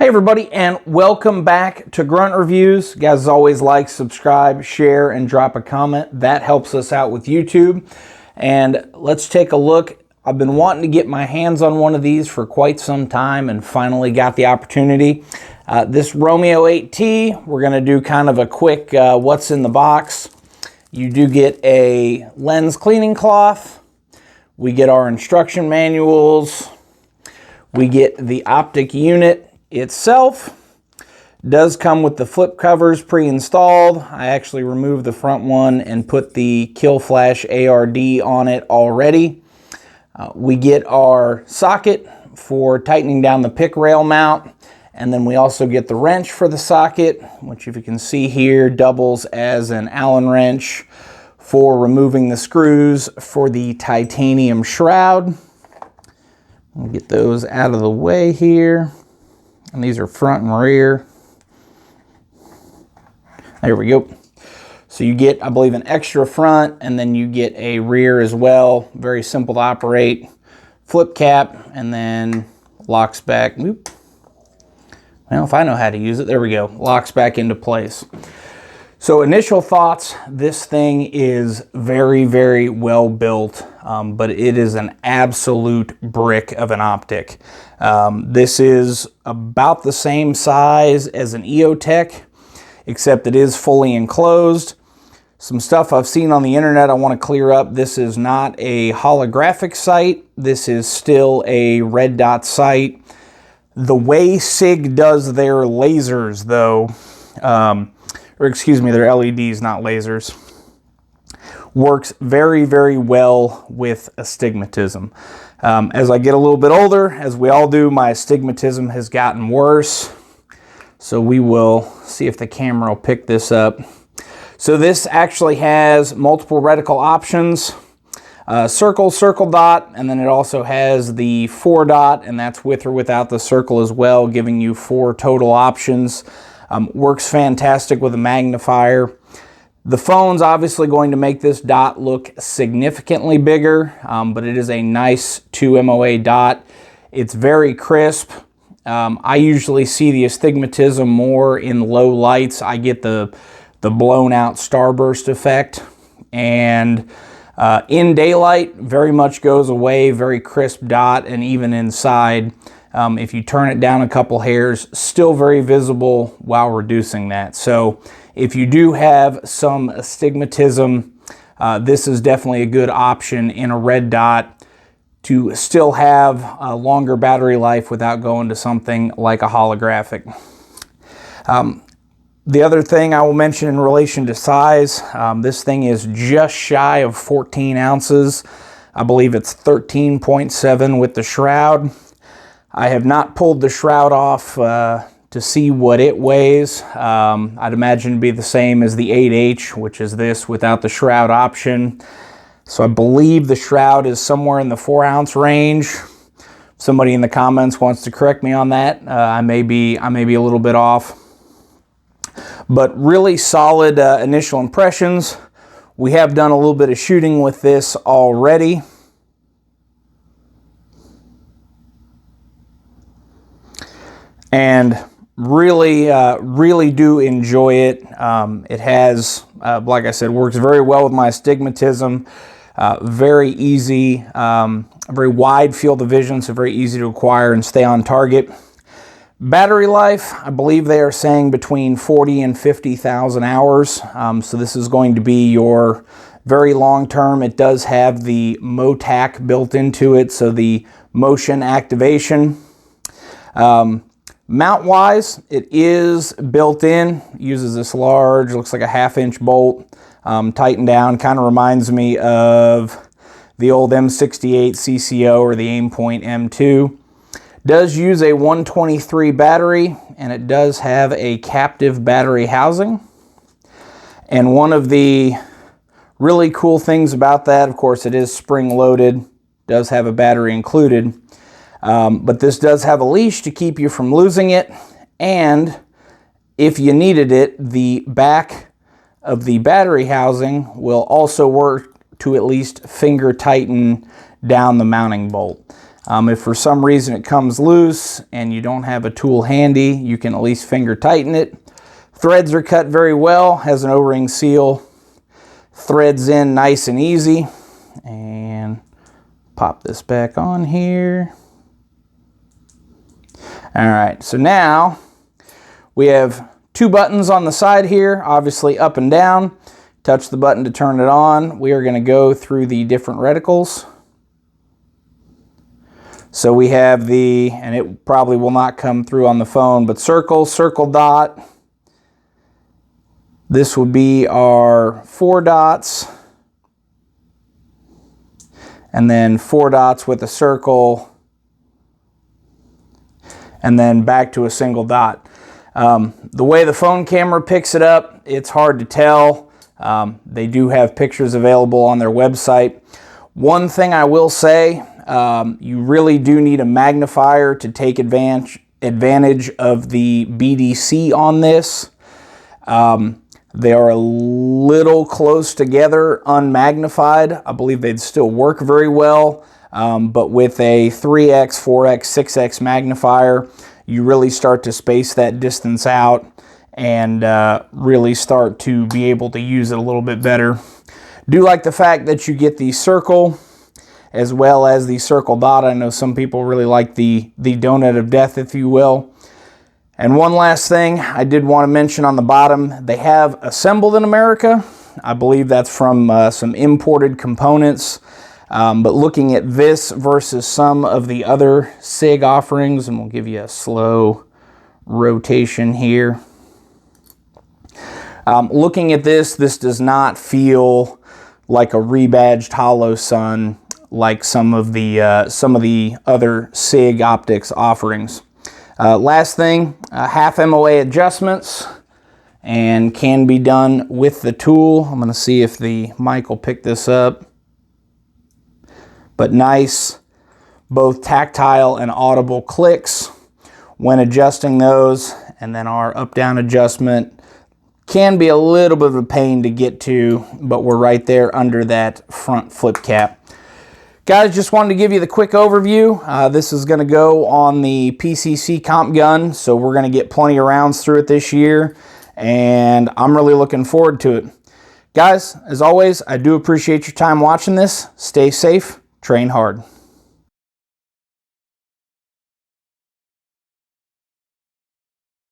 Hey everybody, and welcome back to Grunt Reviews. Guys, as always, like, subscribe, share, and drop a comment. That helps us out with YouTube. And let's take a look. I've been wanting to get my hands on one of these for quite some time and finally got the opportunity. This Romeo 8T, we're going to do kind of a quick what's in the box. You do get a lens cleaning cloth. We get our instruction manuals. We get the optic unit itself. Does come with the flip covers pre-installed. I actually removed the front one and put the Kill Flash ARD on it already. We get our socket for tightening down the pick rail mount, and then we also get the wrench for the socket, which, if you can see here, doubles as an Allen wrench for removing the screws for the titanium shroud. We'll get those out of the way here. And these are front and rear. There we go. So you get, I believe, an extra front, and then you get a rear as well. Very simple to operate. Flip cap, and then locks back. Oop. Well, if I know how to use it, there we go. Locks back into place. So initial thoughts, this thing is very, very well built, but it is an absolute brick of an optic. This is about the same size as an EOTech, except it is fully enclosed. Some stuff I've seen on the internet I want to clear up. This is not a holographic sight. This is still a red dot sight. The way SIG does their lasers, though, or excuse me, they're LEDs, not lasers, works very, very well with astigmatism. As I get a little bit older, as we all do, my astigmatism has gotten worse. So we will see if the camera will pick this up. So this actually has multiple reticle options. Circle, circle dot, and then it also has the 4 dot, and that's with or without the circle as well, giving you 4 total options. Works fantastic with a magnifier. The phone's obviously going to make this dot look significantly bigger, but it is a nice 2 MOA dot. It's very crisp. I usually see the astigmatism more in low lights. I get the blown out starburst effect, and in daylight, very much goes away. Very crisp dot, and even inside, if you turn it down a couple hairs, still very visible while reducing that. So if you do have some astigmatism, this is definitely a good option in a red dot to still have a longer battery life without going to something like a holographic. The other thing I will mention in relation to size, this thing is just shy of 14 ounces. I believe it's 13.7 with the shroud. I have not pulled the shroud off to see what it weighs. I'd imagine it'd be the same as the 8H, which is this without the shroud option. So I believe the shroud is somewhere in the 4-ounce range. If somebody in the comments wants to correct me on that, I may be a little bit off. But really solid initial impressions. We have done a little bit of shooting with this already. And really do enjoy it. It has, like I said, works very well with my astigmatism. Very easy, very wide field of vision, so very easy to acquire and stay on target. Battery life, I believe they are saying between 40 and 50,000 hours. So this is going to be your very long term. It does have the MOTAC built into it, so the motion activation. Mount-wise, it is built in, uses this large, looks like a 1/2-inch bolt, tightened down, kind of reminds me of the old M68 CCO or the Aimpoint M2. Does use a 123 battery, and it does have a captive battery housing. And one of the really cool things about that, of course, it is spring-loaded, does have a battery included. But this does have a leash to keep you from losing it, and if you needed it, the back of the battery housing will also work to at least finger tighten down the mounting bolt. If for some reason it comes loose and you don't have a tool handy, you can at least finger tighten it. Threads are cut very well, has an O-ring seal, threads in nice and easy. And pop this back on here. All right, so now we have 2 buttons on the side here, obviously up and down. Touch the button to turn it on. We are going to go through the different reticles. So we have the, and it probably will not come through on the phone, but circle, circle, dot. This would be our 4 dots. And then 4 dots with a circle. And then back to a single dot. The way the phone camera picks it up, it's hard to tell. They do have pictures available on their website. One thing I will say, you really do need a magnifier to take advantage of the BDC on this. They are a little close together, unmagnified. I believe they'd still work very well, but with a 3x, 4x, 6x magnifier, you really start to space that distance out and really start to be able to use it a little bit better. Do like the fact that you get the circle as well as the circle dot. I know some people really like the donut of death, if you will. And one last thing I did want to mention on the bottom, they have assembled in America. I believe that's from some imported components. But looking at this versus some of the other SIG offerings, and we'll give you a slow rotation here. Looking at this does not feel like a rebadged Holosun like some of the other SIG optics offerings. Last thing, half MOA adjustments, and can be done with the tool. I'm going to see if the mic will pick this up. But nice, both tactile and audible clicks when adjusting those, and then our up-down adjustment can be a little bit of a pain to get to, but we're right there under that front flip cap. Guys, just wanted to give you the quick overview. This is going to go on the PCC comp gun, so we're going to get plenty of rounds through it this year, and I'm really looking forward to it. Guys, as always, I do appreciate your time watching this. Stay safe, train hard.